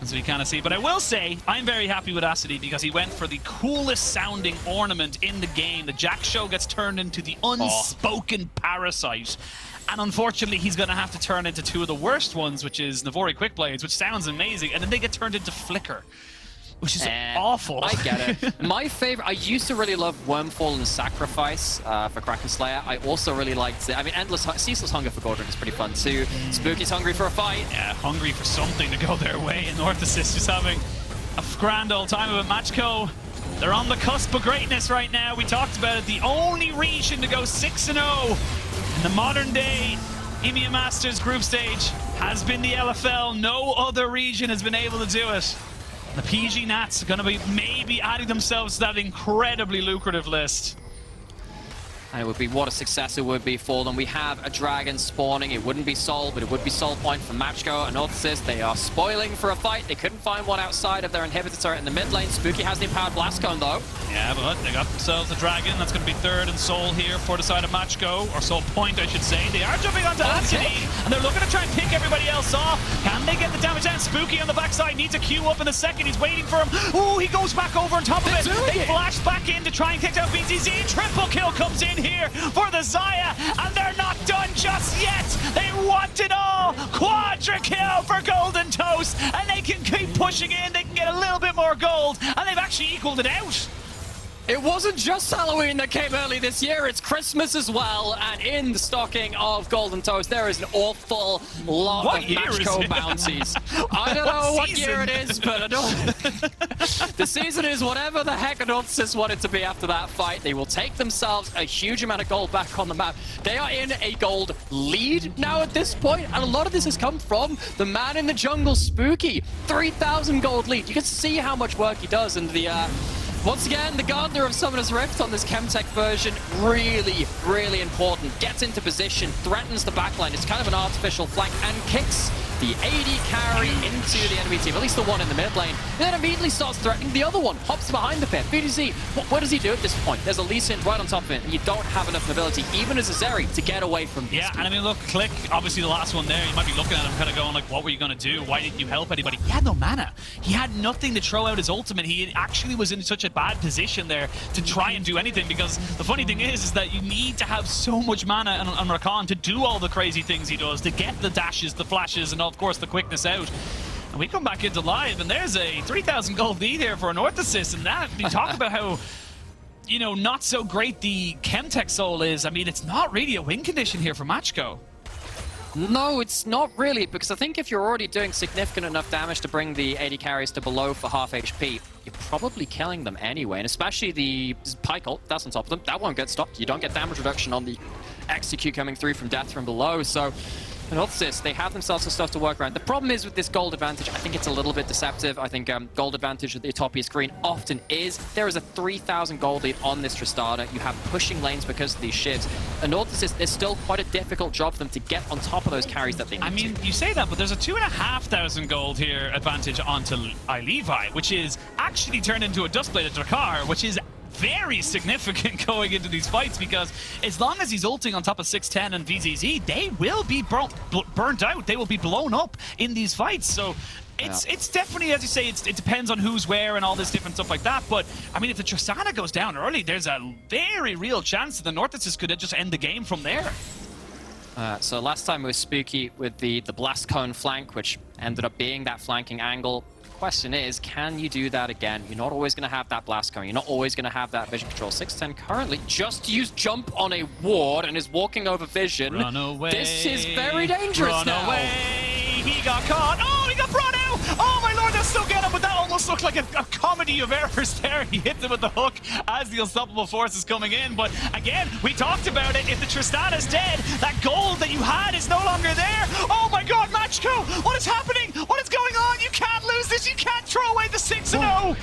as we kind of see. But I will say, I'm very happy with Acidy because he went for the coolest sounding ornament in the game. The Jack Show gets turned into the unspoken parasite. And unfortunately, he's going to have to turn into 2 of the worst ones, which is Navori Quickblades, which sounds amazing, and then they get turned into FLICKR, which is awful. I get it. My favorite, I used to really love Wormfall and Sacrifice for Kraken Slayer. I also really liked it. I mean, Ceaseless Hunger for Gordon is pretty fun too. Spooky's hungry for a fight. Yeah, hungry for something to go their way. And Anorthosis just having a grand old time of it. Macko, they're on the cusp of greatness right now. We talked about it. The only region to go 6-0 in the modern day EMEA Masters group stage has been the LFL. No other region has been able to do it. The PG Nats are going to be maybe adding themselves to that incredibly lucrative list. And it would be, what a success it would be for them. We have a dragon spawning. It wouldn't be Soul, but it would be Soul Point for Macko and Anorthosis. They are spoiling for a fight. They couldn't find one outside of their inhibitor turret in the mid lane. Spooky has the empowered blast cone, though. Yeah, but they got themselves a dragon. That's going to be 3rd and Soul here for the side of Macko, or Soul Point, I should say. They are jumping onto Acidy, and they're looking to try and pick everybody else off. Can they get the damage down? Spooky on the backside needs a queue up in a second. He's waiting for him. Ooh, he goes back over on top of it. They flash back in to try and kick out BTZ. Triple kill comes in here for the Xayah, and they're not done just yet. They want it all. Quadra kill for Golden Toast, and they can keep pushing in. They can get a little bit more gold, and they've actually equaled it out. It wasn't just Halloween that came early this year, it's Christmas as well, and in the stocking of Golden Toast, there is an awful lot of Macko bounties. I don't know what year it is, but I don't... The season is whatever the heck Anorthosis wanted to be after that fight. They will take themselves a huge amount of gold back on the map. They are in a gold lead now at this point, and a lot of this has come from the man in the jungle, Spooky. 3,000 gold lead. You can see how much work he does, and the... Once again, the Gardener of Summoner's Rift on this Chemtech version, really, really important. Gets into position, threatens the backline. It's kind of an artificial flank and kicks the AD carry into the enemy team, at least the one in the mid lane. And then immediately starts threatening the other one, hops behind the pit. BDZ, what does he do at this point? There's a Lee Sin right on top of it, and you don't have enough mobility, even as a Zeri, to get away from these people. And I mean, look, Click, obviously the last one there, you might be looking at him kind of going like, what were you going to do? Why didn't you help anybody? He had no mana. He had nothing to throw out his ultimate. He actually was in such a bad position there to try and do anything, because the funny thing is that you need to have so much mana on Rakan to do all the crazy things he does, to get the dashes, the flashes, and of course the quickness out. And we come back into live, and there's a 3,000 gold lead here for Anorthosis, and that, you talk about how, you know, not so great the Chemtech soul is. I mean, it's not really a win condition here for Macko. No, it's not really, because I think if you're already doing significant enough damage to bring the AD carries to below for half HP, you're probably killing them anyway, and especially the Pike ult, that's on top of them. That won't get stopped. You don't get damage reduction on the execute coming through from death from below, so... Anorthosis, they have themselves some stuff to work around. The problem is with this gold advantage, I think it's a little bit deceptive. I think gold advantage at the top of your screen often is. There is a 3,000 gold lead on this Tristana. You have pushing lanes because of these shivs. Anorthosis, there's still quite a difficult job for them to get on top of those carries that they need. I mean, you say that, but there's a 2,500 gold here advantage onto Levi, which is actually turned into a Dustbladed Drakkar, which is very significant going into these fights, because as long as he's ulting on top of 610 and VZZ, they will be burnt out. They will be blown up in these fights. So it's definitely, as you say, it depends on who's where and all this different stuff like that. But I mean, if the Tristana goes down early, there's a very real chance that the Anorthosis could just end the game from there. So last time it was Spooky with the Blast Cone flank, which ended up being that flanking angle. Question is, can you do that again? You're not always going to have that blast coming. You're not always going to have that vision control. 610 currently just used jump on a ward and is walking over vision. Run away. This is very dangerous now. Run away. He got caught. Oh, he got brought out. Oh my lord, they'll still get him, but that almost looked like a comedy of errors there. He hit them with the hook as the unstoppable force is coming in. But again, we talked about it. If the Tristana's dead, that gold that you had is no longer there. Oh my god, Macko, what is happening? What is going on? You can't lose this. You can't throw away the 6-0.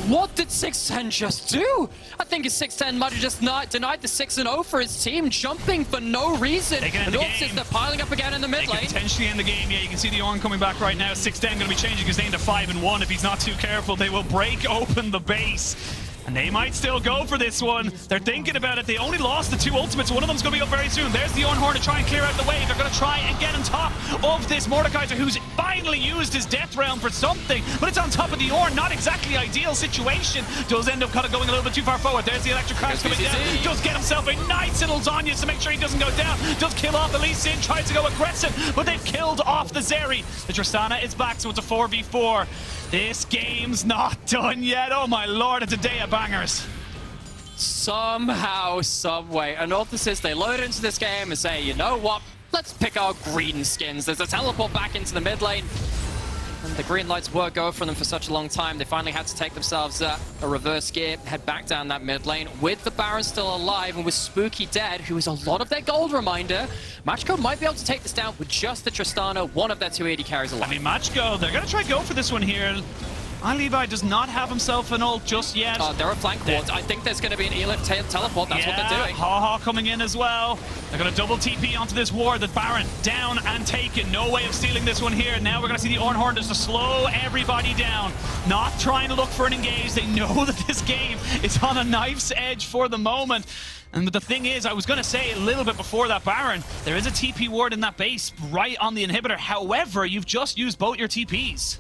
What did 610 just do? I think his 610 might have just denied the 6-0 for his team, jumping for no reason. And they're piling up again in the mid lane. They can potentially end the game. Yeah, you can see the Ornn coming back right now. 610 going to be changing his name to 5-1. If he's not too careful, they will break open the base. And they might still go for this one. They're thinking about it. They only lost the 2 ultimates. One of them's going to be up very soon. There's the Ornn to try and clear out the wave. They're going to try and get on top of this Mordekaiser, who's finally used his death realm for something. But it's on top of the Ornn. Not exactly ideal situation. Does end up kind of going a little bit too far forward. There's the electric crash coming down. Does get himself a nice little Zanya to make sure he doesn't go down. Does kill off the Lee Sin. Tries to go aggressive, but they've killed off the Zeri. The Tristana is back, so it's a 4v4. This game's not done yet. Oh my lord, it's a day of bangers. Somehow, someway, Anorthosis, they load into this game and say, you know what, let's pick our green skins. There's a teleport back into the mid lane. And the green lights won't go for them for such a long time. They finally had to take themselves a reverse gear, head back down that mid lane with the Baron still alive and with Spooky dead, who is a lot of their gold reminder. Macko might be able to take this down with just the Tristana, one of their 280 carries alive. I mean, Macko, they're going to try go for this one here. Levi does not have himself an ult just yet. There are flank wards. I think there's going to be an Elif teleport. That's what they're doing. HaHa coming in as well. They're going to double TP onto this ward. The Baron down and taken. No way of stealing this one here. Now we're going to see the Ornn just to slow everybody down. Not trying to look for an engage. They know that this game is on a knife's edge for the moment. And the thing is, I was going to say a little bit before that Baron, there is a TP ward in that base right on the inhibitor. However, you've just used both your TPs.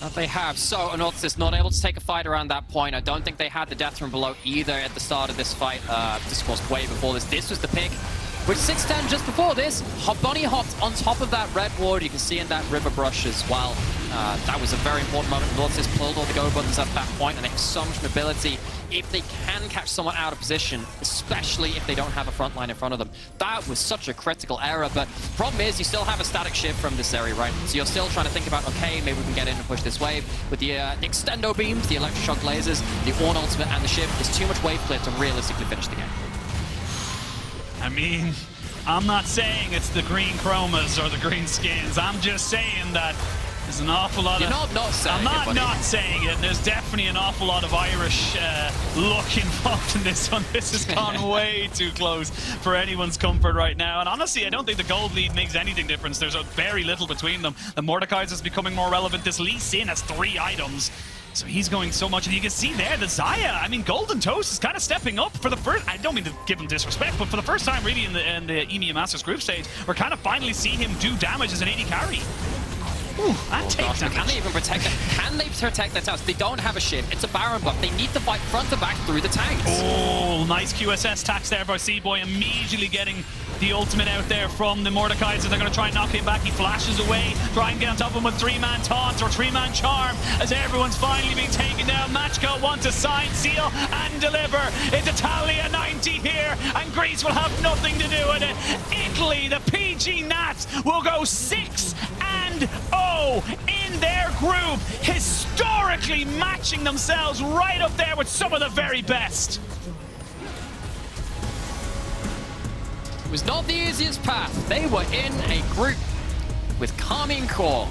That they have. So Anorthosis not able to take a fight around that point. I don't think they had the death from below either at the start of this fight. This of course way before this. This was the pick. With 610 just before this, Bunny hopped on top of that red ward. You can see in that river brush as well. That was a very important moment. Anorthosis pulled all the go buttons at that point, and they have so much mobility. If they can catch someone out of position, especially if they don't have a front line in front of them, that was such a critical error. But problem is, you still have a static shift from this area, right? So you're still trying to think about, okay, maybe we can get in and push this wave. With the extendo beams, the electroshock lasers, the Ornn ultimate, and the shift, there's too much wave clear to realistically finish the game. I mean, I'm not saying it's the green chromas or the green skins. I'm just saying that there's an awful lot You're not saying I'm not saying it. There's definitely an awful lot of Irish look involved in this one. This has gone way too close for anyone's comfort right now. And honestly, I don't think the gold lead makes anything difference. There's very little between them. The Mordekaiser's becoming more relevant. This Lee Sin has 3 items. So he's going so much, and you can see there, the Xayah, I mean, Golden Toast is kind of stepping up for the first, I don't mean to give him disrespect, but for the first time really in the EMEA Masters group stage, we're kind of finally seeing him do damage as an AD carry. Ooh, that takes damage. Can they even protect it? Can they protect their towers? They don't have a shift. It's a Baron buff. They need to fight front to back through the tanks. Oh, nice QSS tax there by C-Boy, immediately getting the ultimate out there from the Mordekaiser. They're going to try and knock him back. He flashes away, try and get on top of him with 3-man taunt or 3-man charm as everyone's finally being taken down. Macko wants to sign, seal, and deliver. It's Italia 90 here, and Greece will have nothing to do with it. Italy, the PG Nats, will go 6-0 in their group, historically matching themselves right up there with some of the very best. It was not the easiest path. They were in a group with Carmine Core,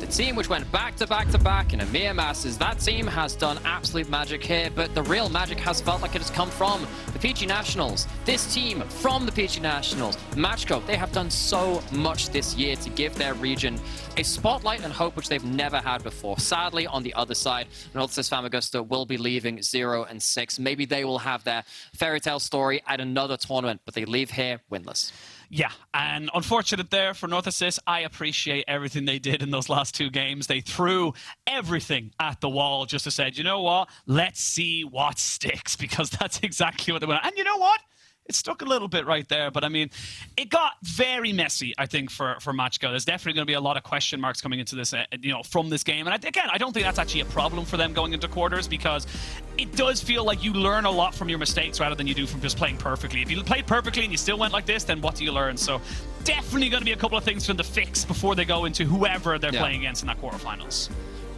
the team which went back to back to back in EMEA Masters. That team has done absolute magic here, but the real magic has felt like it has come from the PG Nationals. This team from the PG Nationals, Macko, they have done so much this year to give their region a spotlight and hope which they've never had before. Sadly, on the other side, Anorthosis Famagusta will be leaving 0-6. Maybe they will have their fairy tale story at another tournament, but they leave here winless. Yeah, and unfortunate there for Anorthosis. I appreciate everything they did in those last 2 games. They threw everything at the wall just to say, you know what, let's see what sticks, because that's exactly what they want. And you know what? It stuck a little bit right there, but I mean, it got very messy, I think, for Macko. There's definitely going to be a lot of question marks coming into this, from this game. And again, I don't think that's actually a problem for them going into quarters, because it does feel like you learn a lot from your mistakes rather than you do from just playing perfectly. If you played perfectly and you still went like this, then what do you learn? So definitely going to be a couple of things for them to fix before they go into whoever they're playing against in that quarterfinals.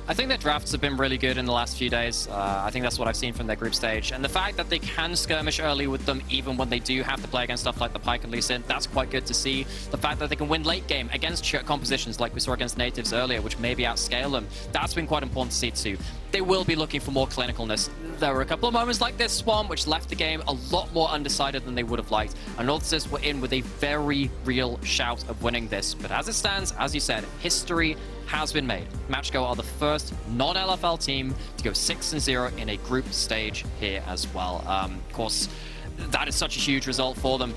I think their drafts have been really good in the last few days. I think that's what I've seen from their group stage. And the fact that they can skirmish early with them, even when they do have to play against stuff like the Pyke and Lee Sin, that's quite good to see. The fact that they can win late game against compositions like we saw against Natives earlier, which maybe outscale them, that's been quite important to see too. They will be looking for more clinicalness. There were a couple of moments like this one which left the game a lot more undecided than they would have liked. And Anorthosis were in with a very real shout of winning this. But as it stands, as you said, history has been made. Macko are the first non-LFL team to go 6-0 in a group stage here as well. Of course, that is such a huge result for them,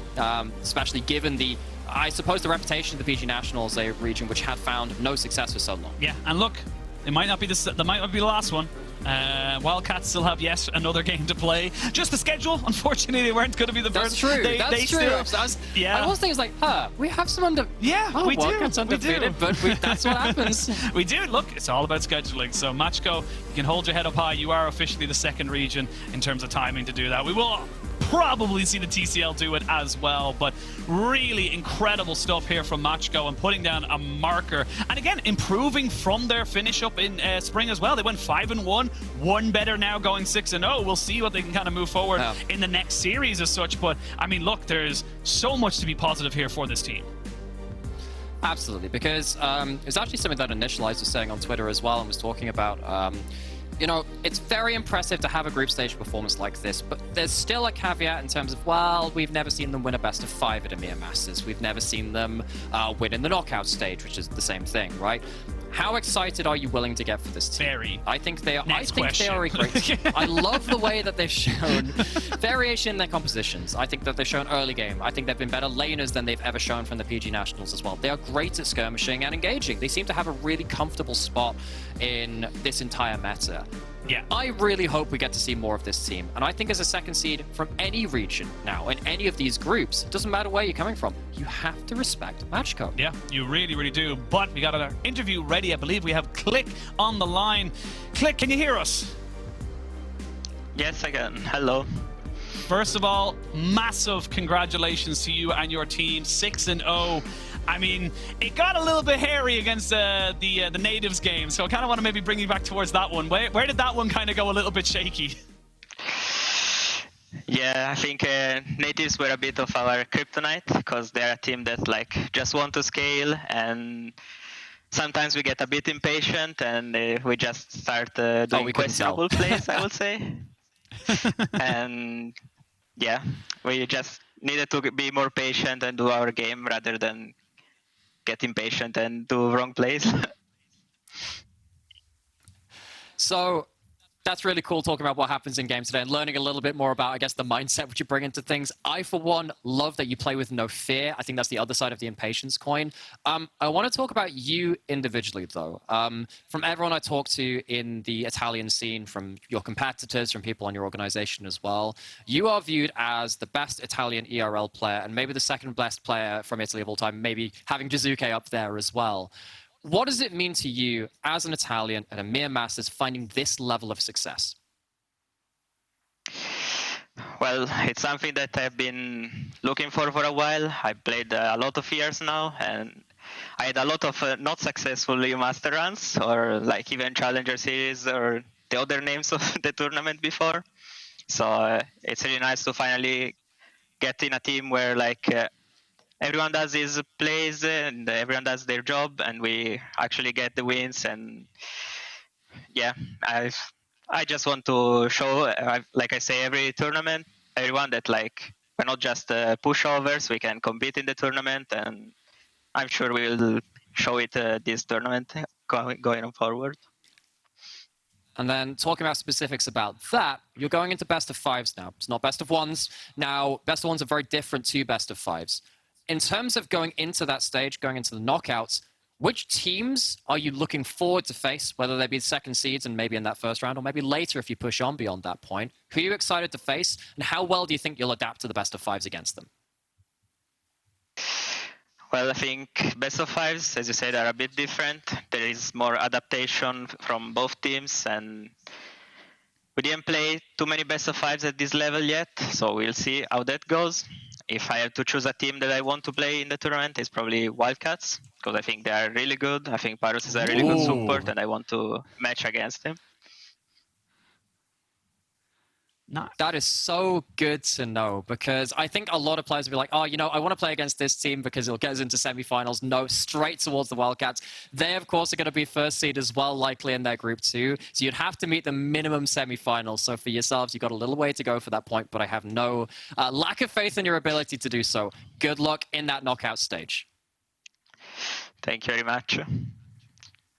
especially given the, I suppose, the reputation of the PG Nationals, a region which had found no success for so long. Yeah, and look, it might not be the last one. Wildcats still have yet another game to play. Just the schedule, unfortunately, they weren't going to be the That's first. True. That's true. I was thinking, like, we have some we Wildcats undefeated, but that's what happens. We do. Look, it's all about scheduling. So Macko, you can hold your head up high. You are officially the second region in terms of timing to do that. We will probably see the TCL do it as well, but really incredible stuff here from Macko and putting down a marker, and again improving from their finish up in spring as well. They went 5-1, one better now, going 6-0. We'll see what they can kind of move forward in the next series as such, but I mean, look, there's so much to be positive here for this team. Absolutely, because it was actually something that Initialized was saying on Twitter as well, and was talking about you know, it's very impressive to have a group stage performance like this, but there's still a caveat in terms of, well, we've never seen them win a best of 5 at EMEA Masters. We've never seen them win in the knockout stage, which is the same thing, right? How excited are you willing to get for this team? Very. I think they are. Next I think question. they are a great team. I love the way that they've shown variation in their compositions. I think that they've shown early game. I think they've been better laners than they've ever shown from the PG Nationals as well. They are great at skirmishing and engaging. They seem to have a really comfortable spot in this entire meta. Yeah. I really hope we get to see more of this team. And I think as a second seed from any region now, in any of these groups, it doesn't matter where you're coming from, you have to respect Macko. Yeah, you really, really do. But we got an interview ready. I believe we have Click on the line. Click, can you hear us? Yes, I can. Hello. First of all, massive congratulations to you and your team, 6-0. I mean, it got a little bit hairy against the Natives game, so I kind of want to maybe bring you back towards that one. Where did that one kind of go a little bit shaky? Yeah, I think Natives were a bit of our kryptonite because they're a team that just want to scale, and sometimes we get a bit impatient and we just start doing questionable plays, I would say. And yeah, we just needed to be more patient and do our game rather than get impatient and do wrong plays. So that's really cool talking about what happens in games today and learning a little bit more about, I guess, the mindset which you bring into things. I, for one, love that you play with no fear. I think that's the other side of the impatience coin. I want to talk about you individually, though. From everyone I talk to in the Italian scene, from your competitors, from people on your organization as well, you are viewed as the best Italian ERL player and maybe the second best player from Italy of all time, maybe having Jizuke up there as well. What does it mean to you as an Italian at EMEA Masters finding this level of success? Well, it's something that I've been looking for a while. I played a lot of years now, and I had a lot of not successful EU Master runs, or even Challenger Series, or the other names of the tournament before. So it's really nice to finally get in a team where everyone does his plays and everyone does their job, and we actually get the wins. And yeah, I just want to show, like I say every tournament, everyone that we're not just pushovers. We can compete in the tournament, and I'm sure we'll show it this tournament going forward. And then talking about specifics about that, you're going into best of fives now. It's not best of ones. Now, best of ones are very different to best of fives. In terms of going into that stage, going into the knockouts, which teams are you looking forward to face, whether they be second seeds and maybe in that first round, or maybe later if you push on beyond that point? Who are you excited to face, and how well do you think you'll adapt to the best of fives against them? Well, I think best of fives, as you said, are a bit different. There is more adaptation from both teams, and we didn't play too many best of fives at this level yet, so we'll see how that goes. If I have to choose a team that I want to play in the tournament, it's probably Wildcats, because I think they are really good. I think Parus is a really good support, and I want to match against him. No. That is so good to know, because I think a lot of players will be like, oh, I want to play against this team because it'll get us into semifinals. No, straight towards the Wildcats. They, of course, are going to be first seed as well, likely in their group too. So you'd have to meet the minimum semifinals. So for yourselves, you've got a little way to go for that point, but I have no lack of faith in your ability to do so. Good luck in that knockout stage. Thank you very much.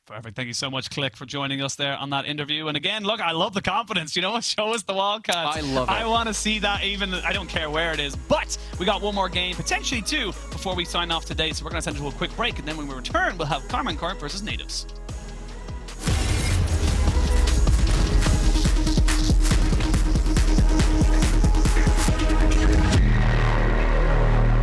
Perfect. Thank you so much, Click, for joining us there on that interview. And again, look, I love the confidence. You know what? Show us the Wildcats. I love it. I want to see that even. I don't care where it is. But we got one more game, potentially two, before we sign off today. So we're going to send it to a quick break. And then when we return, we'll have Carmen Court versus Natives.